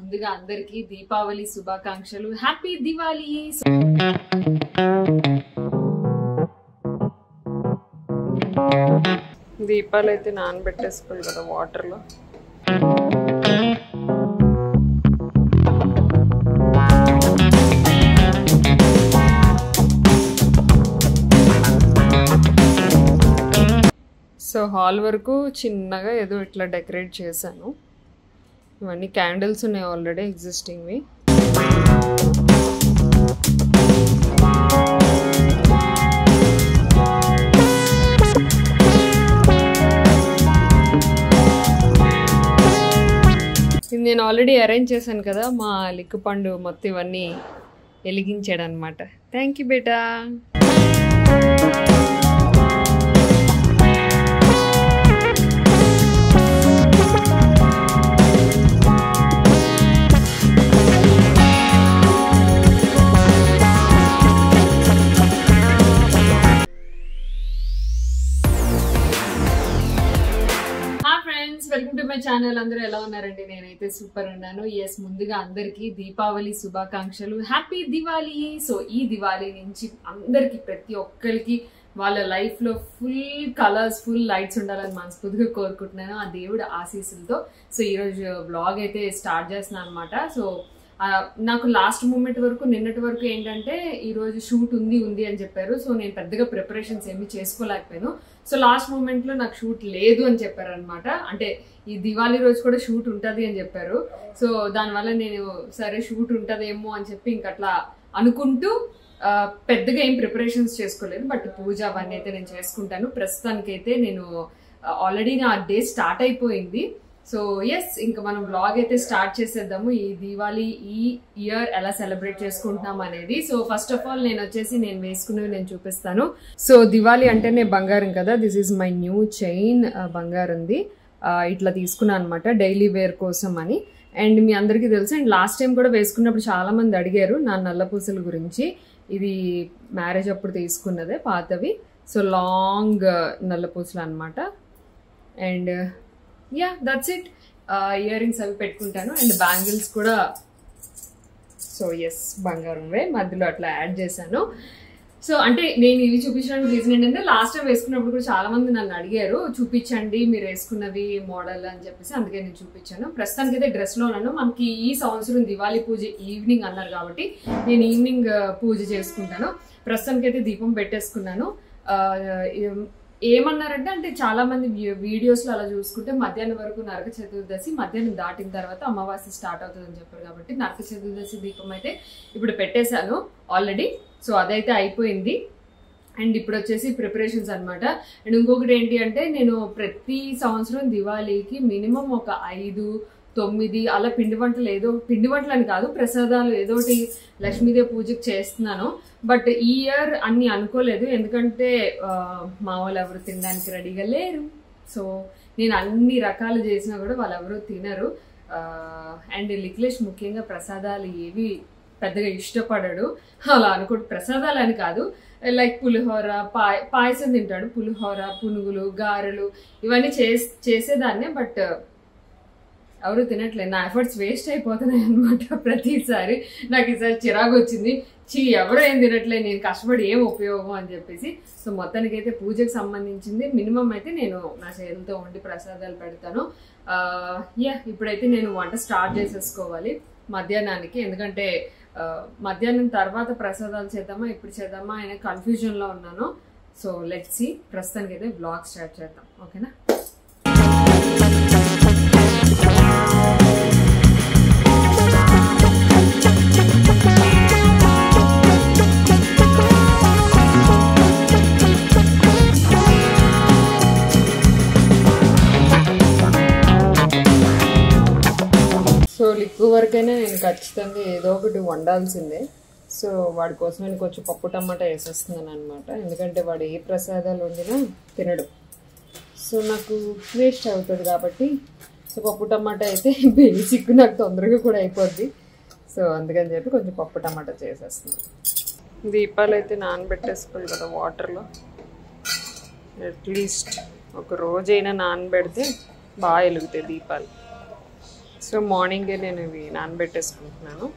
ముందుగా అందరికీ దీపావళి శుభాకాంక్షలు. హ్యాపీ దివాళీ. దీపాలు అయితే నానబెట్టేసుకోవాలి కదా వాటర్లో. సో హాల్ వరకు చిన్నగా ఏదో ఇట్లా డెకరేట్ చేశాను. ఇవన్నీ క్యాండిల్స్ ఉన్నాయి ఆల్రెడీ ఎగ్జిస్టింగ్వి. ఇది నేను ఆల్రెడీ అరేంజ్ చేశాను కదా, మా లిక్కు పండు మొత్తం ఇవన్నీ వెలిగించాడు అనమాట. Thank you beta. Welcome to my channel. అందరూ ఎలా ఉన్నారండి? నేనైతే సూపర్ ఉన్నాను. ఎస్, ముందుగా అందరికీ దీపావళి శుభాకాంక్షలు. హ్యాపీ దివాళీ. సో ఈ దివాళీ నుంచి అందరికి, ప్రతి ఒక్కరికి వాళ్ళ లైఫ్ లో ఫుల్ కలర్స్, ఫుల్ లైట్స్ ఉండాలని మనస్ఫూర్తిగా కోరుకుంటున్నాను ఆ దేవుడి ఆశీస్సులతో. సో ఈరోజు బ్లాగ్ అయితే స్టార్ట్ చేస్తున్నాను అనమాట. సో నాకు లాస్ట్ మూమెంట్ వరకు, నిన్నటి వరకు ఏంటంటే ఈరోజు షూట్ ఉంది అని చెప్పారు. సో నేను పెద్దగా ప్రిపరేషన్స్ ఏమీ చేసుకోలేకపోయాను. సో లాస్ట్ మూమెంట్లో నాకు షూట్ లేదు అని చెప్పారు అనమాట. అంటే ఈ దివాళీ రోజు కూడా షూట్ ఉంటుంది అని చెప్పారు. సో దానివల్ల నేను సరే షూట్ ఉంటుందేమో అని చెప్పి ఇంకట్లా అనుకుంటూ పెద్దగా ఏం ప్రిపరేషన్స్ చేసుకోలేదు. బట్ పూజ అవన్నీ అయితే నేను చేసుకుంటాను. ప్రస్తుతానికైతే నేను ఆల్రెడీ నా డే స్టార్ట్ అయిపోయింది. సో ఎస్, ఇంకా మనం బ్లాగ్ అయితే స్టార్ట్ చేసేద్దాము. ఈ దివాళీ ఈ ఇయర్ ఎలా సెలబ్రేట్ చేసుకుంటున్నాం అనేది. సో ఫస్ట్ ఆఫ్ ఆల్ నేను వేసుకునేవి నేను చూపిస్తాను. సో దివాళీ అంటేనే బంగారం కదా. This is my new chain, బంగారంది. ఇట్లా తీసుకున్నాను అనమాట డైలీ వేర్ కోసం అని. అండ్ మీ అందరికీ తెలుసు, అండ్ లాస్ట్ టైం కూడా వేసుకున్నప్పుడు చాలా మంది అడిగారు నా నల్ల పూసల గురించి. ఇది మ్యారేజ్ అప్పుడు తీసుకున్నదే, పాతవి. సో లాంగ్ నల్ల పూసలు అనమాట. And yeah, that's it. Ear rings అవి పెట్టుకుంటాను. అండ్ బ్యాంగిల్స్ కూడా, సో ఎస్, బంగారంవే మధ్యలో అట్లా యాడ్ చేశాను. సో అంటే నేను ఇవి చూపించడానికి రీజన్ ఏంటంటే, లాస్ట్ టైం వేసుకున్నప్పుడు కూడా చాలా మంది నన్ను అడిగారు చూపించండి మీరు వేసుకున్నవి మోడల్ అని చెప్పేసి. అందుకే నేను చూపించాను. ప్రస్తుతానికి అయితే డ్రెస్లో ఉన్నాను. మనకి ఈ సంవత్సరం దివాళీ పూజ ఈవినింగ్ అన్నారు కాబట్టి నేను ఈవినింగ్ పూజ చేసుకుంటాను. ప్రస్తుతానికి అయితే దీపం పెట్టేసుకున్నాను. ఏమన్నారంటే, అంటే చాలా మంది వీడియోస్లో అలా చూసుకుంటే మధ్యాహ్నం వరకు నరక చతుర్దశి, మధ్యాహ్నం దాటిన తర్వాత అమావాస్య స్టార్ట్ అవుతుందని చెప్పారు కాబట్టి నరక చతుర్దశి దీపం అయితే ఇప్పుడు పెట్టేశాను ఆల్రెడీ. సో అదైతే అయిపోయింది. అండ్ ఇప్పుడు వచ్చేసి ప్రిపరేషన్స్ అనమాట. అండ్ ఇంకొకటి ఏంటి అంటే, నేను ప్రతి సంవత్సరం దివాళీకి మినిమం ఒక 5-9 అలా పిండి వంటలు అని కాదు, ప్రసాదాలు ఏదోటి లక్ష్మీదేవి పూజకి చేస్తున్నాను. బట్ ఈ ఇయర్ అన్ని అనుకోలేదు, ఎందుకంటే మా వాళ్ళు ఎవరు తినడానికి రెడీగా లేరు. సో నేను అన్ని రకాలు చేసినా కూడా వాళ్ళు ఎవరు తినరు. అండ్ లిక్లేష్ ముఖ్యంగా ప్రసాదాలు ఏవి పెద్దగా ఇష్టపడడు. అలా అనుకోండి, ప్రసాదాలు అని కాదు, లైక్ పులిహోర, పాయసం తింటాడు. పులిహోర, పునుగులు, గారెలు ఇవన్నీ చేసేదాన్నే. బట్ ఎవరు తినట్లేదు. నా ఎఫర్ట్స్ వేస్ట్ అయిపోతున్నాయి అనమాట ప్రతిసారి. నాకు ఈసారి చిరాకు వచ్చింది, ఎవరు ఏం తినట్లేదు, నేను కష్టపడి ఏం ఉపయోగం అని చెప్పేసి. సో మొత్తానికి అయితే పూజకు సంబంధించింది మినిమం అయితే నేను నా చేతులతో వండి ప్రసాదాలు పెడతాను. ఇప్పుడైతే నేను వంట స్టార్ట్ చేసేసుకోవాలి మధ్యాహ్నానికి. ఎందుకంటే మధ్యాహ్నం తర్వాత ప్రసాదాలు చేద్దామా ఇప్పుడు చేద్దామా అనే కన్ఫ్యూజన్లో ఉన్నాను. So let's see. ప్రస్తుతానికి అయితే బ్లాగ్ స్టార్ట్ చేద్దాం, ఓకేనా? సో లిక్కు వరకైనా నేను ఖచ్చితంగా ఏదో ఒకటి వండాల్సిందే. సో వాడి కోసం నేను కొంచెం పప్పు టమాటా వేసేస్తున్నాను అనమాట. ఎందుకంటే వాడు ఏ ప్రసాదాలు వండినా తినడు. సో నాకు వేస్ట్ అవుతుంది కాబట్టి సో పప్పు టమాటా అయితే బేసిక్ నాకు తొందరగా కూడా అయిపోద్ది. సో అందుకని చెప్పి కొంచెం పప్పు టమాటా చేసేస్తున్నాను. దీపాలు అయితే నానబెట్టేసుకోవాలి కదా వాటర్లో. అట్లీస్ట్ ఒక రోజైనా నానబెడితే బాగా వెలుగుతాయి దీపాలు. సో మార్నింగే నేను ఇవి నానబెట్టేసుకుంటున్నాను.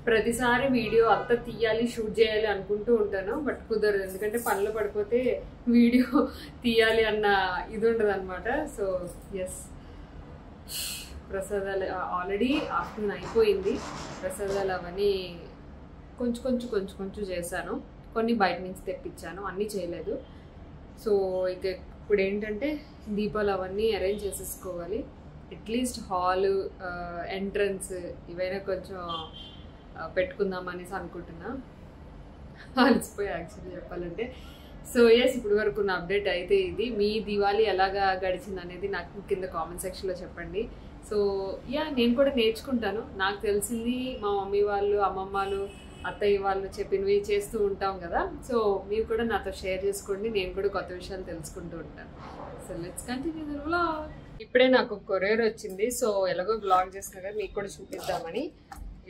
ప్రతిసారి వీడియో అంతా తీయాలి, షూట్ చేయాలి అనుకుంటూ ఉంటాను, బట్ కుదరదు. ఎందుకంటే పనులు పడిపోతే వీడియో తీయాలి అన్న ఇది ఉండదు అనమాట. సో ఎస్, ప్రసాదాలు ఆల్రెడీ ఆఫ్టర్నూన్ అయిపోయింది. ప్రసాదాలు అవన్నీ కొంచెం చేశాను. కొన్ని బయట నుంచి తెప్పించాను, అన్నీ చేయలేదు. సో ఇక ఇప్పుడు ఏంటంటే దీపాలు అవన్నీ అరేంజ్ చేసేసుకోవాలి. అట్లీస్ట్ హాలు, ఎంట్రన్స్ ఇవైనా కొంచెం పెట్టుకుందాం అనేసి అనుకుంటున్నా. అలసిపోయి యాక్చువల్లీ చెప్పాలంటే. సో ఎస్, ఇప్పుడు వరకు ఉన్న అప్డేట్ అయితే ఇది. మీ దివాళీ ఎలాగా గడిచింది అనేది నాకు కింద కామెంట్ సెక్షన్లో చెప్పండి. సో యా, నేను కూడా నేర్చుకుంటాను. నాకు తెలిసింది మా మమ్మీ వాళ్ళు, అమ్మమ్మలు, అత్తయ్య వాళ్ళు చెప్పినవి చేస్తూ ఉంటాం కదా. సో మీరు కూడా నాతో షేర్ చేసుకోండి, నేను కూడా కొత్త విషయాలు తెలుసుకుంటూ ఉంటాను. So let's continue the vlog. ఇప్పుడే నాకు కొరియర్ వచ్చింది. సో ఎలాగో వ్లాగ్ చేస్తున్నా కదా, మీకు కూడా చూపిద్దామని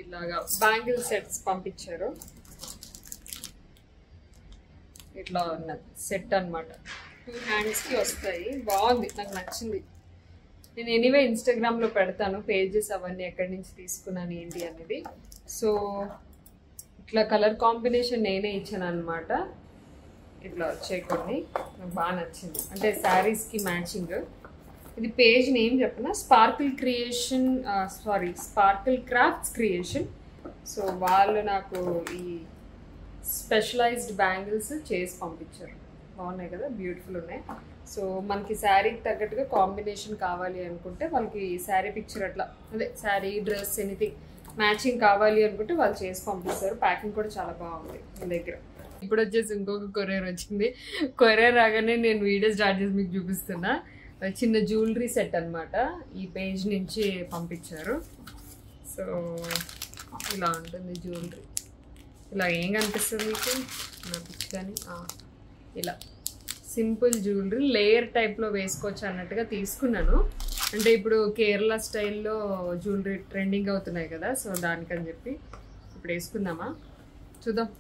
ఇలాగా బ్యాంగిల్ సెట్స్ పంపించారు. ఇట్లా ఉన్నది సెట్ అనమాట. 2 హ్యాండ్స్కి వస్తాయి. బాగుంది, నాకు నచ్చింది. నేను ఎనీవే ఇన్స్టాగ్రామ్లో పెడతాను పేజెస్ అవన్నీ ఎక్కడి నుంచి తీసుకున్నాను ఏంటి అనేది. సో ఇట్లా కలర్ కాంబినేషన్ నేనే ఇచ్చాను అనమాట. ఇట్లా వచ్చాయి కొన్ని, నాకు బాగా నచ్చింది. అంటే శారీస్కి మ్యాచింగ్. ఇది పేజ్ నేమ్ చెప్పిన స్పార్కిల్ క్రాఫ్ట్స్ క్రియేషన్. సో వాళ్ళు నాకు ఈ స్పెషలైజ్డ్ బ్యాంగిల్స్ చేసి పంపించారు. బాగున్నాయి కదా, బ్యూటిఫుల్ ఉన్నాయి. సో మనకి శారీకి తగ్గట్టుగా కాంబినేషన్ కావాలి అనుకుంటే వాళ్ళకి శారీ పిక్చర్ అట్లా, అదే శారీ, డ్రెస్, ఎనీథింగ్ మ్యాచింగ్ కావాలి అనుకుంటే వాళ్ళు చేసి పంపిస్తారు. ప్యాకింగ్ కూడా చాలా బాగుంది మీ దగ్గర. ఇప్పుడు వచ్చేసి ఇంకొక కొరియర్ వచ్చింది. కొరియర్ రాగానే నేను వీడియో స్టార్ట్ చేసి మీకు చూపిస్తున్నా. చిన్న జ్యువెలరీ సెట్ అనమాట. ఈ పేజ్ నుంచి పంపించారు. సో ఇలా ఉంటుంది జ్యువెలరీ. ఇలా ఏం కనిపిస్తుంది మీకు నా పిక్ కానీ, ఇలా సింపుల్ జ్యువెలరీ లేయర్ టైప్లో వేసుకోవచ్చు అన్నట్టుగా తీసుకున్నాను. అంటే ఇప్పుడు కేరళ స్టైల్లో జ్యువెలరీ ట్రెండింగ్ అవుతున్నాయి కదా, సో దానికని చెప్పి ఇప్పుడు వేసుకుందామా, చూద్దాం.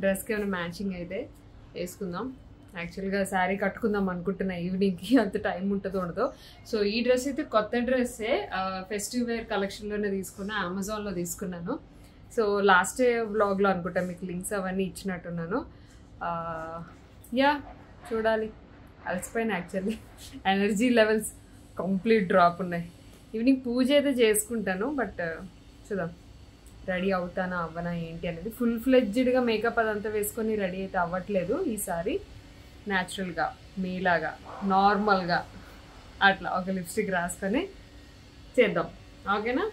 డ్రెస్కి ఏమైనా మ్యాచింగ్ అయితే వేసుకుందాం. యాక్చువల్గా శారీ కట్టుకుందాం అనుకుంటున్నా ఈవినింగ్కి, అంత టైం ఉంటుందో ఉండదో. సో ఈ డ్రెస్ అయితే కొత్త డ్రెస్సే, ఫెస్టివ్ వేర్ కలెక్షన్లోనే తీసుకున్నా, అమెజాన్లో తీసుకున్నాను. సో లాస్ట్ వ్లాగ్లో అనుకుంటా మీకు లింక్స్ అవన్నీ ఇచ్చినట్టున్నాను. యా, చూడాలి. అలసిపోయిన actually, energy levels complete drop ఉన్నాయి. ఈవినింగ్ పూజ అయితే చేసుకుంటాను, బట్ చూద్దాం రెడీ అవుతానా అవ్వనా ఏంటి అనేది. ఫుల్ ఫ్లెడ్జ్డ్గా మేకప్ అదంతా వేసుకొని రెడీ అయితే అవ్వట్లేదు ఈసారి. న్యాచురల్గా మీలాగా నార్మల్గా అట్లా ఒక లిప్స్టిక్ రాసుకొని చేద్దాం, ఓకేనా?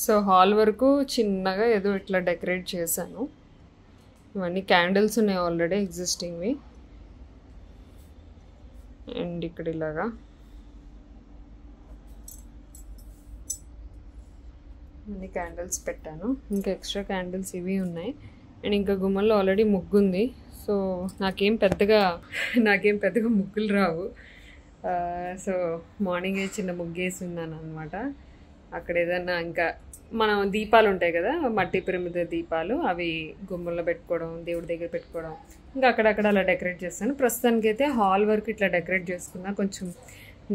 సో హాల్ వరకు చిన్నగా ఏదో ఇట్లా డెకరేట్ చేశాను. ఇవన్నీ క్యాండిల్స్ ఉన్నాయి ఆల్రెడీ ఎగ్జిస్టింగ్వి. అండ్ ఇక్కడ ఇలాగా అన్ని క్యాండిల్స్ పెట్టాను. ఇంకా ఎక్స్ట్రా క్యాండిల్స్ ఇవి ఉన్నాయి. అండ్ ఇంకా గుమ్మల్లో ఆల్రెడీ ముగ్గు ఉంది. సో నాకేం పెద్దగా ముగ్గులు రావు. సో మార్నింగే చిన్న ముగ్గు వేసి ఉన్నాను అనమాట. అక్కడ ఏదన్నా ఇంకా మనం దీపాలు ఉంటాయి కదా, మట్టి పిరమిద దీపాలు, అవి గుమ్మల్లో పెట్టుకోవడం, దేవుడి దగ్గర పెట్టుకోవడం, ఇంకా అక్కడక్కడ అలా డెకరేట్ చేస్తాను. ప్రస్తుతానికి అయితే హాల్ వరకు ఇట్లా డెకరేట్ చేసుకున్నా. కొంచెం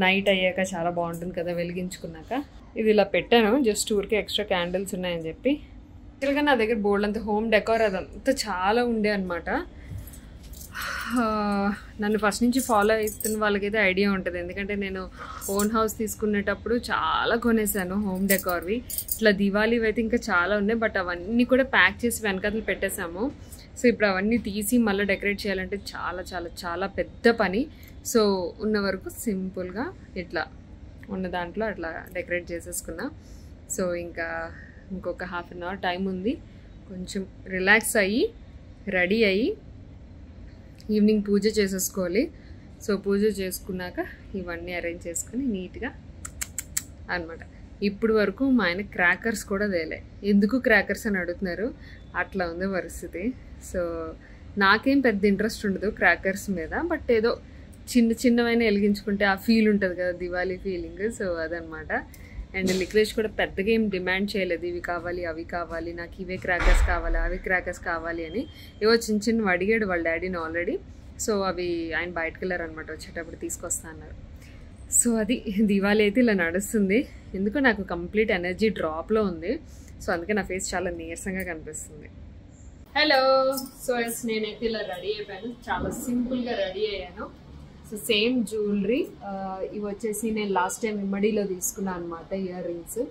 నైట్ అయ్యాక చాలా బాగుంటుంది కదా వెలిగించుకున్నాక. ఇది ఇలా పెట్టాను జస్ట్ ఊరికే ఎక్స్ట్రా క్యాండిల్స్ ఉన్నాయని చెప్పి. యాక్చువల్గా నా దగ్గర బోల్డ్ అంత హోమ్ డెకోర్ అదంతా చాలా ఉండే అనమాట. నన్ను ఫస్ట్ నుంచి ఫాలో అవుతున్న వాళ్ళకైతే ఐడియా ఉంటుంది. ఎందుకంటే నేను ఓన్ హౌస్ తీసుకునేటప్పుడు చాలా కొనేసాను హోమ్ డెకోర్వి. ఇట్లా దివాళీవి అయితే ఇంకా చాలా ఉన్నాయి. బట్ అవన్నీ కూడా ప్యాక్ చేసి వెనకాతలు పెట్టేశాము. సో ఇప్పుడు అవన్నీ తీసి మళ్ళీ డెకరేట్ చేయాలంటే చాలా చాలా చాలా పెద్ద పని. సో ఉన్న వరకు సింపుల్గా ఇట్లా ఉన్న దాంట్లో అట్లా డెకరేట్ చేసేసుకున్నా. సో ఇంకొక హాఫ్ అన్ అవర్ టైం ఉంది. కొంచెం రిలాక్స్ అయ్యి రెడీ అయ్యి ఈవినింగ్ పూజ చేసేసుకోవాలి. సో పూజ చేసుకున్నాక ఇవన్నీ అరేంజ్ చేసుకుని నీట్గా అనమాట. ఇప్పుడు వరకు మా ఆయన క్రాకర్స్ కూడా తేలే. ఎందుకు క్రాకర్స్ అని అడుగుతున్నారు. అట్లా ఉంది పరిస్థితి. సో నాకేం పెద్ద ఇంట్రెస్ట్ ఉండదు క్రాకర్స్ మీద. బట్ ఏదో చిన్నవైనా వెలిగించుకుంటే ఆ ఫీల్ ఉంటుంది కదా, దివాళీ ఫీలింగ్. సో అదనమాట. అండ్ లిక్రేష్ కూడా పెద్దగా ఏం డిమాండ్ చేయలేదు, ఇవి కావాలి అవి కావాలి, నాకు ఇవే క్రాకర్స్ కావాలి అవి క్రాకర్స్ కావాలి అని. ఏవో చిన్నవి అడిగాడు వాళ్ళ డాడీని ఆల్రెడీ. సో అవి ఆయన బయటకు వెళ్ళారు అనమాట, వచ్చేటప్పుడు తీసుకొస్తా అన్నారు. సో అది దివాళీ అయితే ఇలా నడుస్తుంది. ఎందుకో నాకు కంప్లీట్ ఎనర్జీ డ్రాప్లో ఉంది. సో అందుకే నా ఫేస్ చాలా నీరసంగా కనిపిస్తుంది. హలో. సో నేనైతే ఇలా రెడీ అయిపోయాను. చాలా సింపుల్గా రెడీ అయ్యాను. So same jewellery. ఇవి వచ్చేసి నేను లాస్ట్ టైం ఇమ్మడిలో తీసుకున్నాను అనమాట. Ear rings,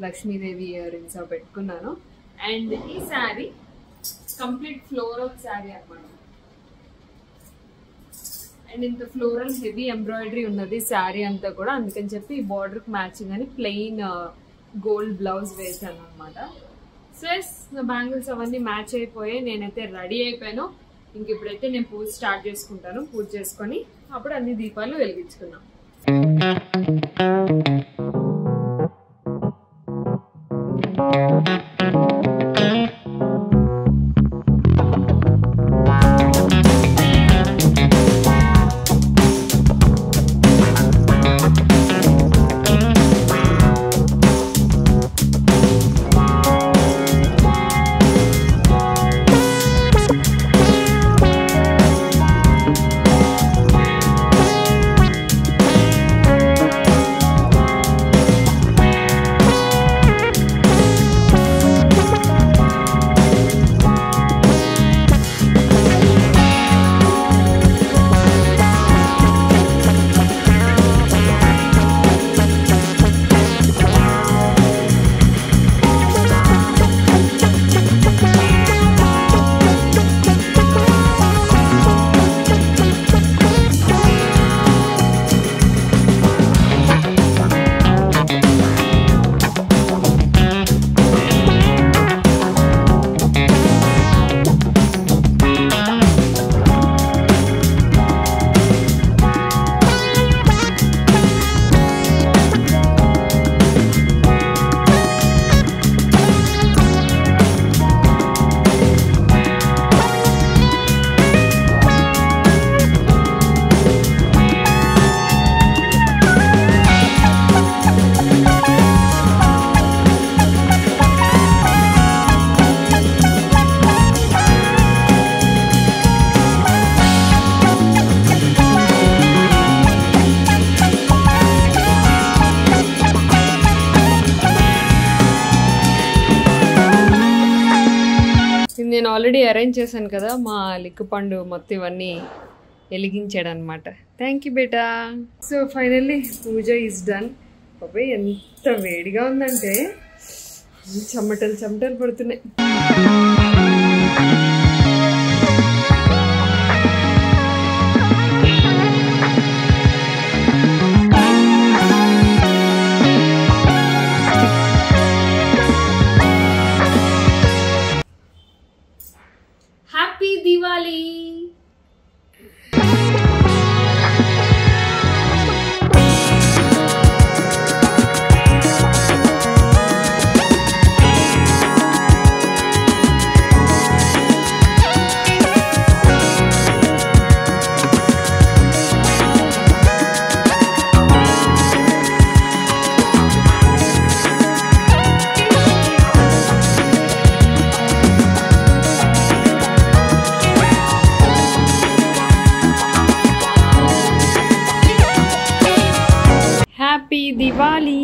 Lakshmidevi ear rings అవి పెట్టుకున్నాను. అండ్ ఈ శారీ కంప్లీట్ ఫ్లోరల్ శారీ అనమాట. అండ్ ఇంత ఫ్లోరల్ హెవీ ఎంబ్రాయిడరీ ఉన్నది శారీ అంతా కూడా. అందుకని చెప్పి ఈ బార్డర్కి మ్యాచింగ్ అని ప్లెయిన్ గోల్డ్ బ్లౌజ్ వేసాను అనమాట. సో నా బ్యాంగిల్స్ అవన్నీ మ్యాచ్ అయిపోయి నేనైతే రెడీ అయిపోయాను. ఇంక ఇప్పుడైతే నేను పూజ స్టార్ట్ చేసుకుంటాను. పూజ చేసుకొని అప్పుడు అన్ని దీపాలు వెలిగించుకున్నాం. నేను ఆల్రెడీ అరేంజ్ చేశాను కదా, మా లిక్కుపండు మొత్తం ఇవన్నీ వెలిగించాడు అనమాట. థ్యాంక్ యూ బేటా. So finally puja is done. బాబాయ్ ఎంత వేడిగా ఉందంటే చెమటలు పడుతున్నాయి. Diwali. Happy Diwali.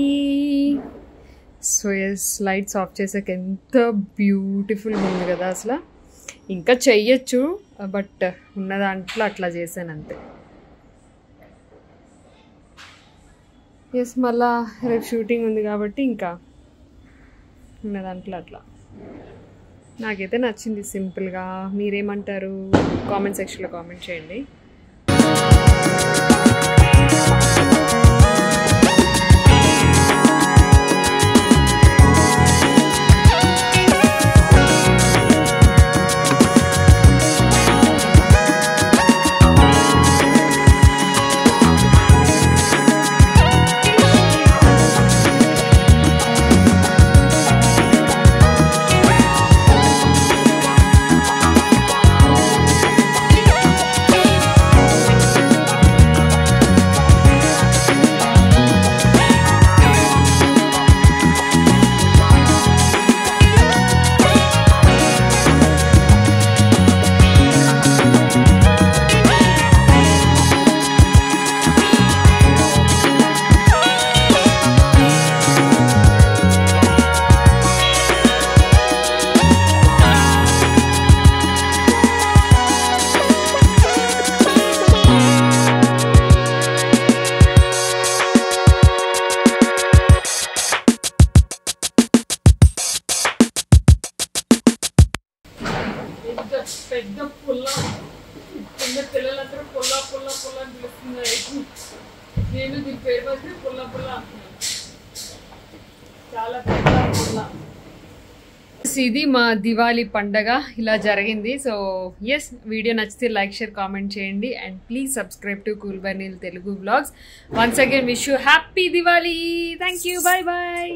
So yes, lights off చేసాక ఎంత బ్యూటిఫుల్గా ఉంది కదా అసలు. ఇంకా చెయ్యొచ్చు, బట్ ఉన్న దాంట్లో అట్లా చేశాను అంతే. ఎస్, మళ్ళా రేపు షూటింగ్ ఉంది కాబట్టి ఇంకా ఉన్న దాంట్లో అట్లా. నాకైతే నచ్చింది సింపుల్గా. మీరేమంటారు? కామెంట్ సెక్షన్లో కామెంట్ చేయండి. పెద్ద పుల్ల కింద పిల్లలందరూ పుల్ల పుల్ల పుల్ల అని పిలుస్తున్నారు. నేను దీని పేరు బట్టి పుల్ల పుల్ల అంటున్నాను. చాలా పెద్ద పుల్ల. ఇది మా దివాళీ పండగ ఇలా జరిగింది. సో ఎస్, వీడియో నచ్చితే లైక్, షేర్, కామెంట్ చేయండి. And please subscribe to cool by Neel Telugu vlogs. Once again wish you happy Diwali. Thank you. Bye bye.